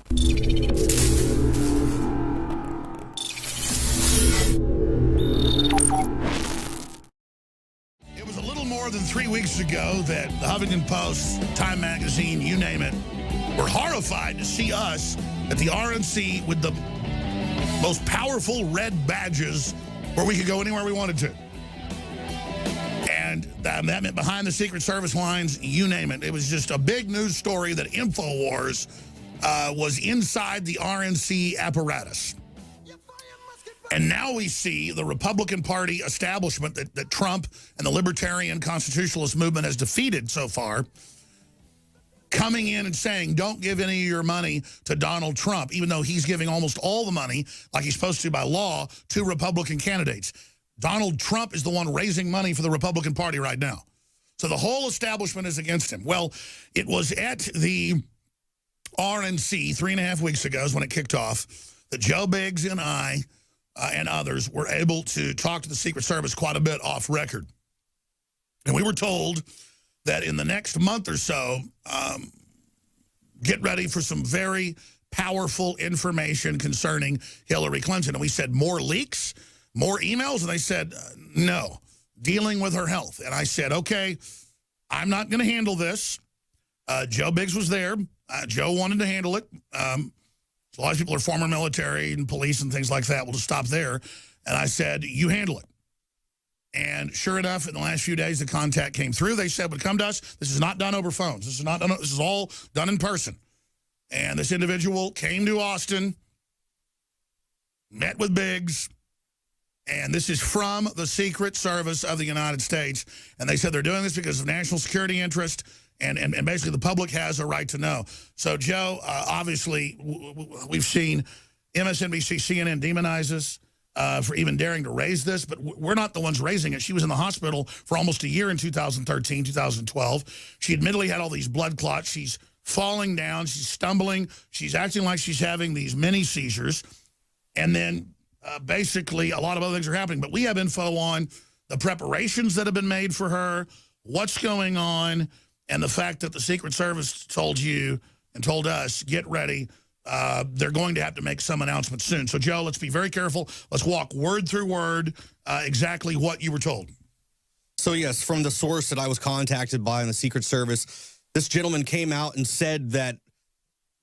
It was a little more than 3 weeks ago that the Huffington Post, Time Magazine, you name it, were horrified to see us at the RNC with the most powerful red badges where we could go anywhere we wanted to. And that meant behind the Secret Service lines, you name it. It was just a big news story that InfoWars was inside the RNC apparatus. And now we see the Republican Party establishment that Trump and the libertarian constitutionalist movement has defeated so far, coming in and saying, don't give any of your money to Donald Trump, even though he's giving almost all the money, like he's supposed to by law, to Republican candidates. Donald Trump is the one raising money for the Republican Party right now. So the whole establishment is against him. Well, it was at the RNC 3.5 weeks ago is when it kicked off that Joe Biggs and I and others were able to talk to the Secret Service quite a bit off record. And we were told that in the next month or so, get ready for some very powerful information concerning Hillary Clinton. And we said, more leaks, more emails? And they said, no, dealing with her health. And I said, okay, I'm not going to handle this. Joe Biggs was there. Joe wanted to handle it. A lot of people are former military and police and things like that. We'll just stop there. And I said, you handle it. And sure enough, in the last few days, the contact came through. They said, would come to us. This is not done over phones. This is not done. This is all done in person. And this individual came to Austin, met with Biggs, and this is from the Secret Service of the United States. And they said they're doing this because of national security interest, and basically the public has a right to know. So, Joe, obviously, we've seen MSNBC, CNN demonize us for even daring to raise this, but we're not the ones raising it. She was in the hospital for almost a year in 2013, 2012. She admittedly had all these blood clots. She's falling down. She's stumbling. She's acting like she's having these mini seizures. And then basically a lot of other things are happening. But we have info on the preparations that have been made for her, what's going on, and the fact that the Secret Service told you and told us, get ready. They're going to have to make some announcement soon. So, Joe, let's be very careful. Let's walk word through word exactly what you were told. So, yes, from the source that I was contacted by in the Secret Service, this gentleman came out and said that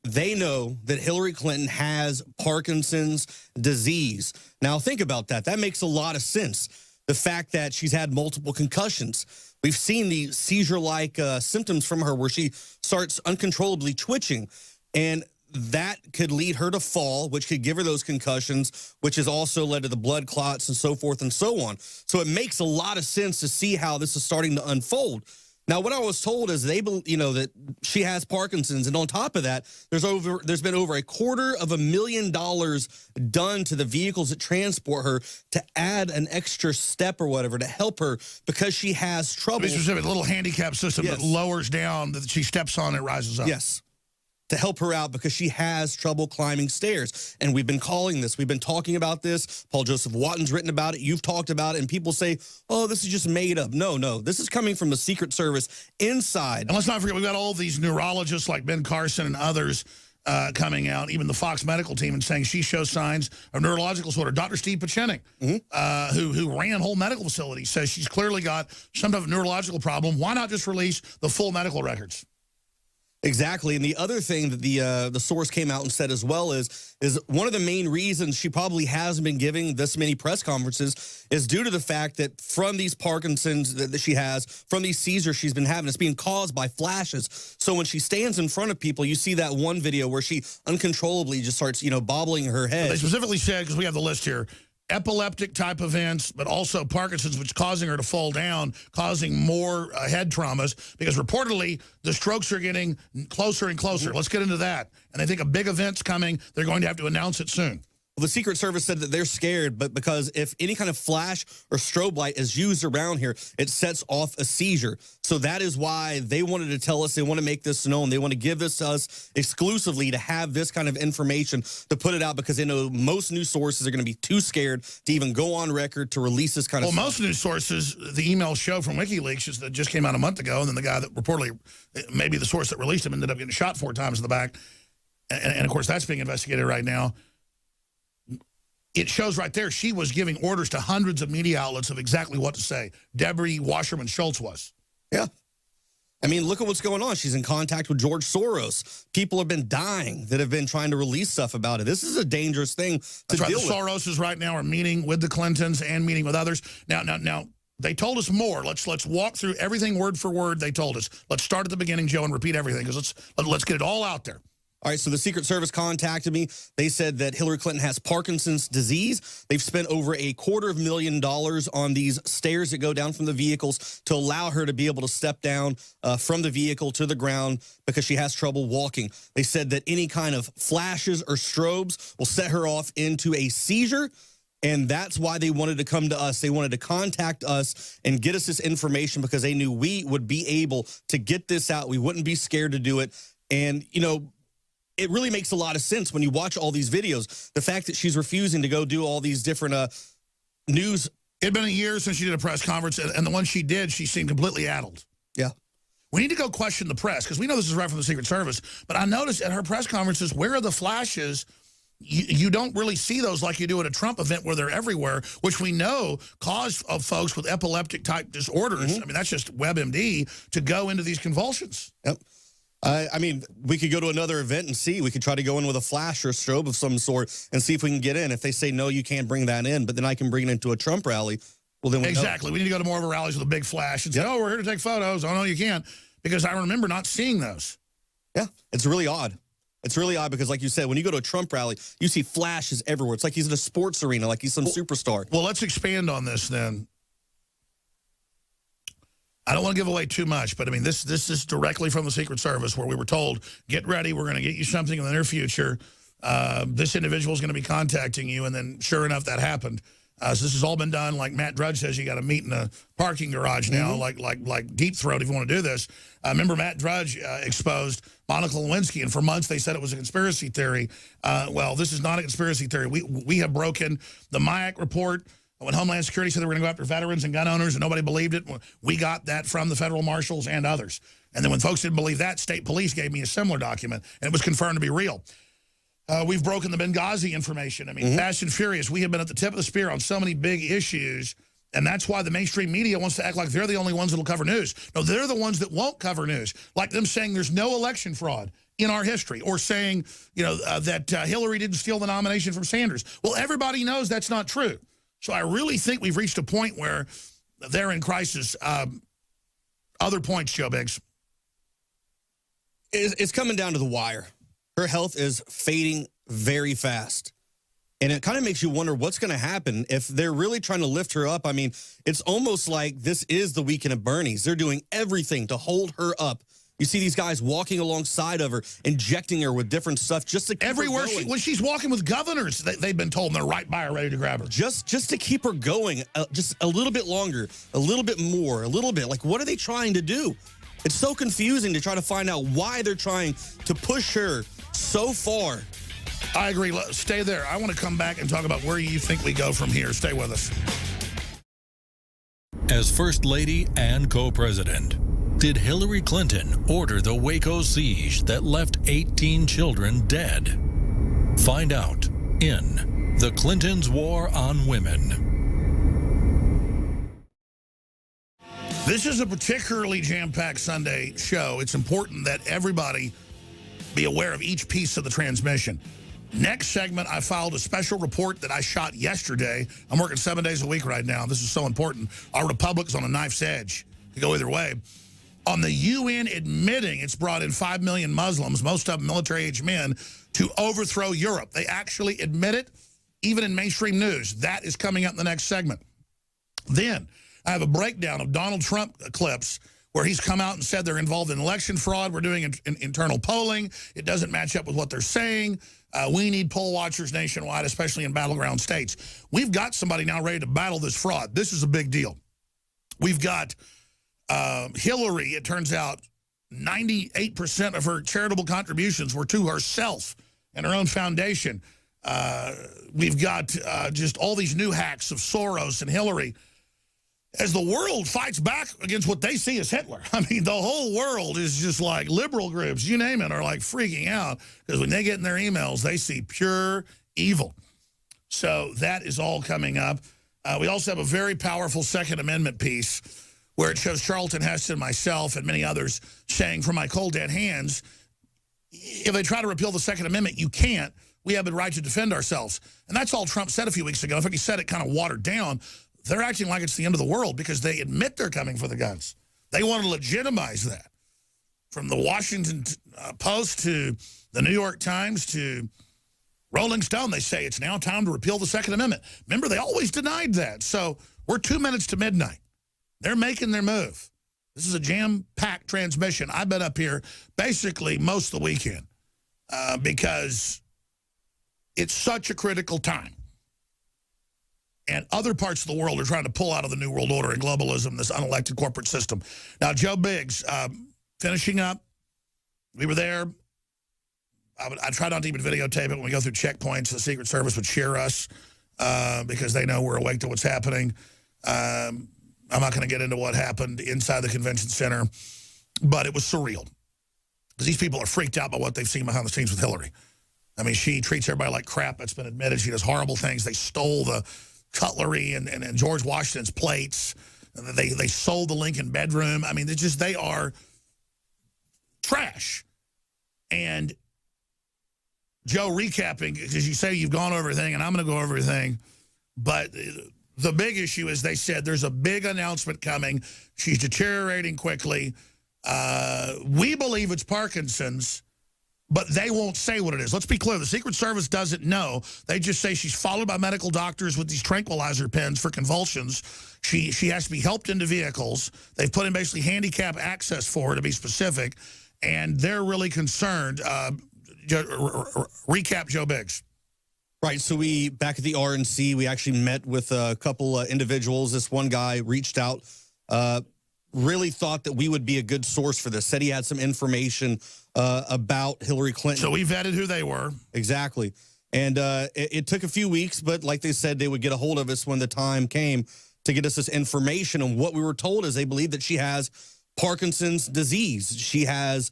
they know that Hillary Clinton has Parkinson's disease. Now, think about that. That makes a lot of sense. The fact that she's had multiple concussions. We've seen the seizure-like symptoms from her where she starts uncontrollably twitching. And that could lead her to fall, which could give her those concussions, which has also led to the blood clots and so forth and so on. So it makes a lot of sense to see how this is starting to unfold. Now, what I was told is that she has Parkinson's, and on top of that, there's been over $250,000 done to the vehicles that transport her to add an extra step or whatever to help her because she has trouble. To be specific, a little handicap system that lowers down, that she steps on, it rises up. Yes. To help her out because she has trouble climbing stairs. And we've been calling this. We've been talking about this. Paul Joseph Watton's written about it. You've talked about it. And people say, oh, this is just made up. No, no. This is coming from the Secret Service inside. And let's not forget, we've got all these neurologists like Ben Carson and others coming out, even the Fox medical team, and saying she shows signs of neurological disorder. Dr. Steve Pachenik, who ran whole medical facilities, says she's clearly got some type of neurological problem. Why not just release the full medical records? Exactly. And the other thing that the source came out and said as well is one of the main reasons she probably hasn't been giving this many press conferences is due to the fact that from these Parkinson's that she has, from these seizures she's been having, it's being caused by flashes. So when she stands in front of people, you see that one video where she uncontrollably just starts, bobbling her head. They specifically said, because we have the list here, epileptic type events, but also Parkinson's, which is causing her to fall down, causing more head traumas, because reportedly the strokes are getting closer and closer. Let's get into that. And they think a big event's coming. They're going to have to announce it soon. Well, the Secret Service said that they're scared, but because if any kind of flash or strobe light is used around here, it sets off a seizure. So that is why they wanted to tell us, they want to make this known. They want to give this to us exclusively to have this kind of information to put it out because they know most news sources are going to be too scared to even go on record to release this kind of stuff. Well, most news sources, the email show from WikiLeaks that just came out a month ago, and then the guy that reportedly, maybe the source that released him, ended up getting shot 4 times in the back. and of course that's being investigated right now. It shows right there she was giving orders to hundreds of media outlets of exactly what to say. Debbie Wasserman Schultz was. Yeah. I mean, look at what's going on. She's in contact with George Soros. People have been dying that have been trying to release stuff about it. This is a dangerous thing to deal with. The Soroses right now are meeting with the Clintons and meeting with others. Now, they told us more. Let's walk through everything word for word they told us. Let's start at the beginning, Joe, and repeat everything, because let's get it all out there. All right, so the Secret Service contacted me. They said that Hillary Clinton has Parkinson's disease. They've spent over $250,000 on these stairs that go down from the vehicles to allow her to be able to step down from the vehicle to the ground because she has trouble walking. They said that any kind of flashes or strobes will set her off into a seizure, and that's why they wanted to come to us. They wanted to contact us and get us this information because they knew we would be able to get this out. We wouldn't be scared to do it. And, you know, it really makes a lot of sense when you watch all these videos. The fact that she's refusing to go do all these different news. It had been a year since she did a press conference, and the one she did, she seemed completely addled. Yeah. We need to go question the press, because we know this is right from the Secret Service, but I noticed at her press conferences, where are the flashes? You don't really see those like you do at a Trump event where they're everywhere, which we know cause of folks with epileptic-type disorders. I mean, that's just WebMD to go into these convulsions. Yep. I mean, we could go to another event and see. We could try to go in with a flash or a strobe of some sort and see if we can get in. If they say, no, you can't bring that in, but then I can bring it into a Trump rally, well, then we Exactly. We need to go to more of a rallies with a big flash and say, oh, we're here to take photos. Oh, no, you can't. Because I remember not seeing those. Yeah, it's really odd. It's really odd because, like you said, when you go to a Trump rally, you see flashes everywhere. It's like he's in a sports arena, like he's some superstar. Well, let's expand on this then. I don't want to give away too much, but I mean, this is directly from the Secret Service where we were told, get ready, we're going to get you something in the near future. This individual is going to be contacting you, and then sure enough, that happened. So this has all been done, like Matt Drudge says, you got to meet in a parking garage now, like Deep Throat if you want to do this. Remember Matt Drudge exposed Monica Lewinsky, and for months they said it was a conspiracy theory. Well, this is not a conspiracy theory. We have broken the MIAC report. When Homeland Security said they were going to go after veterans and gun owners and nobody believed it, we got that from the federal marshals and others. And then when folks didn't believe that, state police gave me a similar document, and it was confirmed to be real. We've broken the Benghazi information. I mean, fast and furious. We have been at the tip of the spear on so many big issues, and that's why the mainstream media wants to act like they're the only ones that will cover news. No, they're the ones that won't cover news, like them saying there's no election fraud in our history, or saying, you know, that Hillary didn't steal the nomination from Sanders. Well, everybody knows that's not true. So I really think we've reached a point where they're in crisis. Other points, Joe Biggs. It's coming down to the wire. Her health is fading very fast. And it kind of makes you wonder what's going to happen if they're really trying to lift her up. I mean, it's almost like this is the weekend of Bernie's. They're doing everything to hold her up. You see these guys walking alongside of her, injecting her with different stuff just to keep everywhere her going. when she's walking with governors, they've been told, and they're right by her, ready to grab her. Just to keep her going, just a little bit longer, a little bit more, a little bit. Like, what are they trying to do? It's so confusing to try to find out why they're trying to push her so far. I agree. Stay there. I want to come back and talk about where you think we go from here. Stay with us. As First Lady and co-president, did Hillary Clinton order the Waco siege that left 18 children dead? Find out in The Clintons' War on Women. This is a particularly jam-packed Sunday show. It's important that everybody be aware of each piece of the transmission. Next segment, I filed a special report that I shot yesterday. I'm working 7 days a week right now. This is so important. Our republic's on a knife's edge. You go either way. On the UN admitting it's brought in 5 million Muslims, most of them military-age men, to overthrow Europe. They actually admit it, even in mainstream news. That is coming up in the next segment. Then I have a breakdown of Donald Trump clips where he's come out and said they're involved in election fraud. We're doing internal polling. It doesn't match up with what they're saying. We need poll watchers nationwide, especially in battleground states. We've got somebody now ready to battle this fraud. This is a big deal. We've got Hillary, it turns out 98% of her charitable contributions were to herself and her own foundation. We've got just all these new hacks of Soros and Hillary. as the world fights back against what they see as Hitler. I mean, the whole world is just like liberal groups, you name it, are like freaking out because when they get in their emails, they see pure evil. So that is all coming up. We also have a very powerful Second Amendment piece where it shows Charlton Heston, myself, and many others saying, from my cold dead hands, if they try to repeal the Second Amendment, you can't. We have the right to defend ourselves. And that's all Trump said a few weeks ago. In fact, he said it kind of watered down. They're acting like it's the end of the world because they admit they're coming for the guns. They want to legitimize that. From the Washington Post to the New York Times to Rolling Stone, they say it's now time to repeal the Second Amendment. Remember, they always denied that. So we're 2 minutes to midnight. They're making their move. This is a jam-packed transmission. I've been up here basically most of the weekend because it's such a critical time. And other parts of the world are trying to pull out of the New World Order and globalism, this unelected corporate system. Now, Joe Biggs, finishing up. We were there. I try not to even videotape it when we go through checkpoints. The Secret Service would cheer us because they know we're awake to what's happening. I'm not going to get into what happened inside the convention center, but it was surreal because these people are freaked out by what they've seen behind the scenes with Hillary. I mean, she treats everybody like crap. That's been admitted. She does horrible things. They stole the cutlery and George Washington's plates. They sold the Lincoln bedroom. I mean, they are trash. And Joe recapping, because you say you've gone over everything, and I'm going to go over everything, but the big issue is they said there's a big announcement coming. She's deteriorating quickly. We believe it's Parkinson's, but they won't say what it is. Let's be clear. The Secret Service doesn't know. They just say she's followed by medical doctors with these tranquilizer pens for convulsions. She has to be helped into vehicles. They've put in basically handicap access for her, to be specific, and they're really concerned. Recap Joe Biggs. Right, so back at the RNC, we actually met with a couple individuals. This one guy reached out, really thought that we would be a good source for this, said he had some information about Hillary Clinton. So we vetted who they were. Exactly. And it took a few weeks, but like they said, they would get a hold of us when the time came to get us this information. And what we were told is they believe that she has Parkinson's disease. She has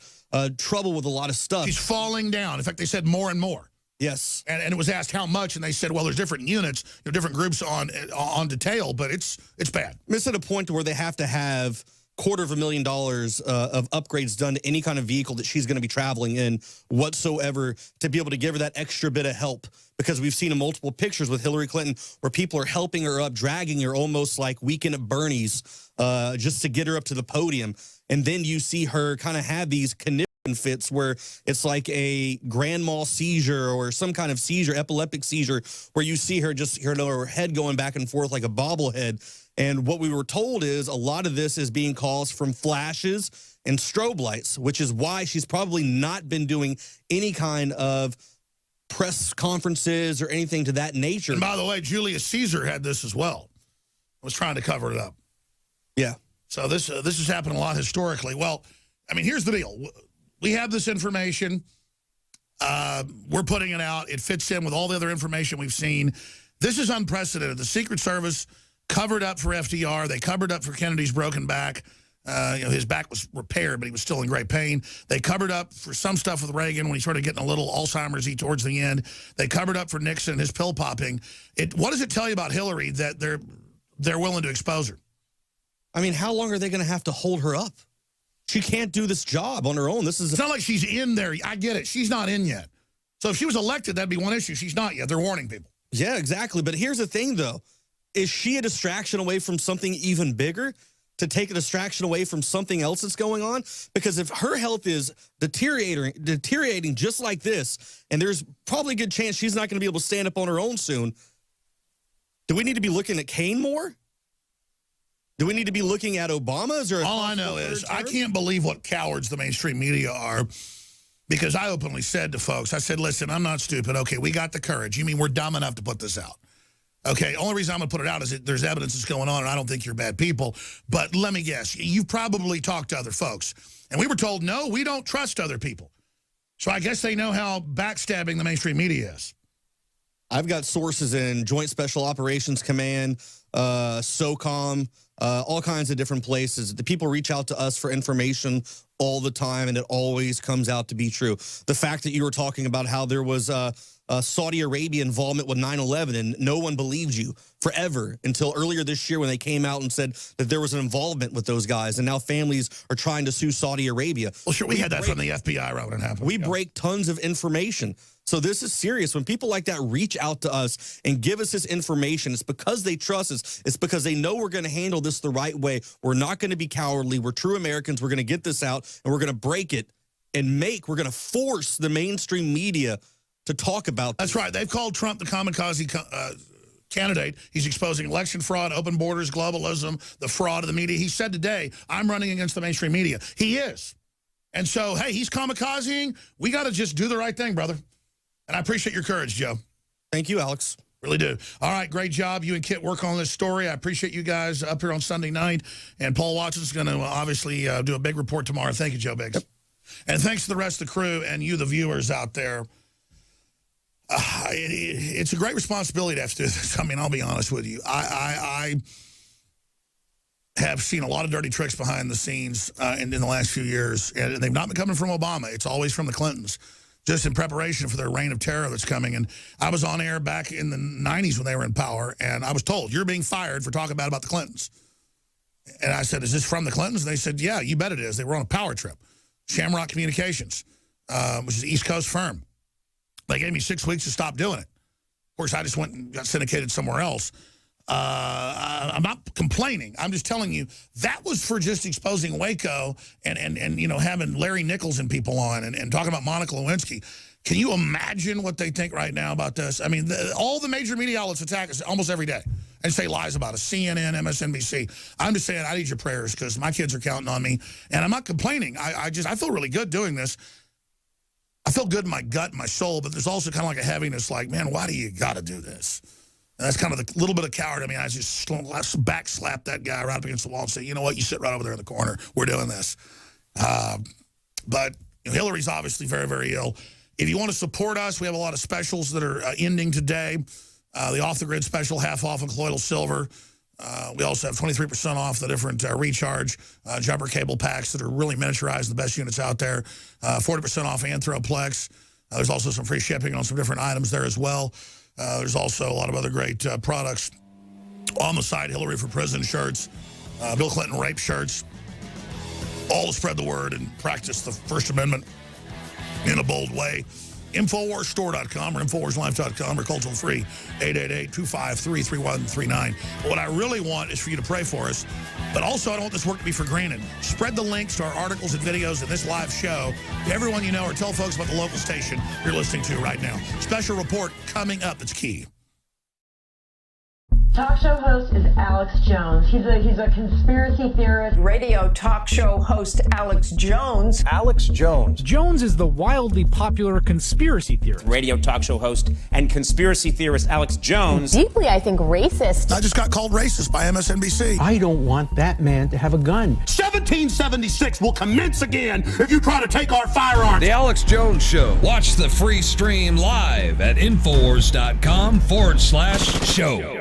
trouble with a lot of stuff. She's falling down. In fact, they said more and more. Yes. And it was asked how much, and they said, well, there's different units, different groups on detail, but it's bad. It's at a point where they have to have $250,000 of upgrades done to any kind of vehicle that she's going to be traveling in whatsoever to be able to give her that extra bit of help. Because we've seen in multiple pictures with Hillary Clinton where people are helping her up, dragging her almost like Weekend at Bernie's just to get her up to the podium. And then you see her kind of have these conniption fits where it's like a grand mal seizure or some kind of seizure, epileptic seizure, where you see her just her head going back and forth like a bobblehead. And what we were told is a lot of this is being caused from flashes and strobe lights, which is why she's probably not been doing any kind of press conferences or anything to that nature. And by the way, Julius Caesar had this as well. Was trying to cover it up. Yeah. So this has happened a lot historically. Well, I mean, here's the deal. We have this information. We're putting it out. It fits in with all the other information we've seen. This is unprecedented. The Secret Service covered up for FDR. They covered up for Kennedy's broken back. His back was repaired, but he was still in great pain. They covered up for some stuff with Reagan when he started getting a little Alzheimer's-y towards the end. They covered up for Nixon, his pill popping. What does it tell you about Hillary that they're willing to expose her? I mean, how long are they going to have to hold her up? She can't do this job on her own. It's not like she's in there. I get it. She's not in yet. So if she was elected, that'd be one issue. She's not yet. They're warning people. Yeah, exactly. But here's the thing, though. Is she a distraction away from something even bigger? To take a distraction away from something else that's going on? Because if her health is deteriorating just like this, and there's probably a good chance she's not going to be able to stand up on her own soon, do we need to be looking at Kane more? Do we need to be looking at Obama's? Or all I know is I can't believe what cowards the mainstream media are, because I openly said to folks, I said, listen, I'm not stupid. Okay, we got the courage. You mean we're dumb enough to put this out? Okay, only reason I'm going to put it out is that there's evidence that's going on, and I don't think you're bad people. But let me guess, you've probably talked to other folks. And we were told, no, we don't trust other people. So I guess they know how backstabbing the mainstream media is. I've got sources in Joint Special Operations Command, SOCOM, all kinds of different places. The people reach out to us for information all the time, and it always comes out to be true. The fact that you were talking about how there was Saudi Arabia involvement with 9/11, and no one believed you forever until earlier this year when they came out and said that there was an involvement with those guys, and now families are trying to sue Saudi Arabia. Well, sure, we had that from the FBI right when it happened. We break tons of information. So this is serious. When people like that reach out to us and give us this information, it's because they trust us. It's because they know we're going to handle this the right way. We're not going to be cowardly. We're true Americans. We're going to get this out, and we're going to break it and we're going to force the mainstream media to talk about this. That's right. They've called Trump the kamikaze candidate. He's exposing election fraud, open borders, globalism, the fraud of the media. He said today, I'm running against the mainstream media. He is. And so, hey, he's kamikazing. We got to just do the right thing, brother. And I appreciate your courage, Joe. Thank you, Alex. Really do. All right, great job. You and Kit work on this story. I appreciate you guys up here on Sunday night. And Paul Watson's going to obviously do a big report tomorrow. Thank you, Joe Biggs. Yep. And thanks to the rest of the crew and you, the viewers out there. It's a great responsibility to have to do this. I mean, I'll be honest with you. I have seen a lot of dirty tricks behind the scenes in the last few years. And they've not been coming from Obama. It's always from the Clintons, just in preparation for their reign of terror that's coming. And I was on air back in the 90s when they were in power, and I was told, you're being fired for talking bad about the Clintons. And I said, is this from the Clintons? And they said, yeah, you bet it is. They were on a power trip. Shamrock Communications, which is an East Coast firm. They gave me 6 weeks to stop doing it. Of course, I just went and got syndicated somewhere else. I'm not complaining. I'm just telling you that was for just exposing Waco and you know, having Larry Nichols and people on and talking about Monica Lewinsky. Can you imagine what they think right now about this? I mean, all the major media outlets attack us almost every day and say lies about us. CNN, MSNBC. I'm just saying I need your prayers because my kids are counting on me. And I'm not complaining. I feel really good doing this. I feel good in my gut and my soul, but there's also kind of like a heaviness like, man, why do you got to do this? And that's kind of the little bit of coward. I mean, I just back slap that guy right up against the wall and say, you know what, you sit right over there in the corner. We're doing this. But you know, Hillary's obviously very, very ill. If you want to support us, we have a lot of specials that are ending today. The off-the-grid special, half off on colloidal silver. We also have 23% off the different recharge jumper cable packs that are really miniaturized, the best units out there. 40% off Anthroplex. There's also some free shipping on some different items there as well. There's also a lot of other great products on the side. Hillary for Prison shirts, Bill Clinton rape shirts, all to spread the word and practice the First Amendment in a bold way. InfoWarsStore.com or InfoWarsLife.com or call toll free 888-253-3139. What I really want is for you to pray for us, but also I don't want this work to be for granted. Spread the links to our articles and videos and this live show to everyone you know, or tell folks about the local station you're listening to right now. Special report coming up that's key. Talk show host is Alex Jones. He's a conspiracy theorist. Radio talk show host Alex Jones. Alex Jones. Jones is the wildly popular conspiracy theorist. Radio talk show host and conspiracy theorist Alex Jones. Deeply, I think, racist. I just got called racist by MSNBC. I don't want that man to have a gun. 1776 will commence again if you try to take our firearms. The Alex Jones Show. Watch the free stream live at Infowars.com/show.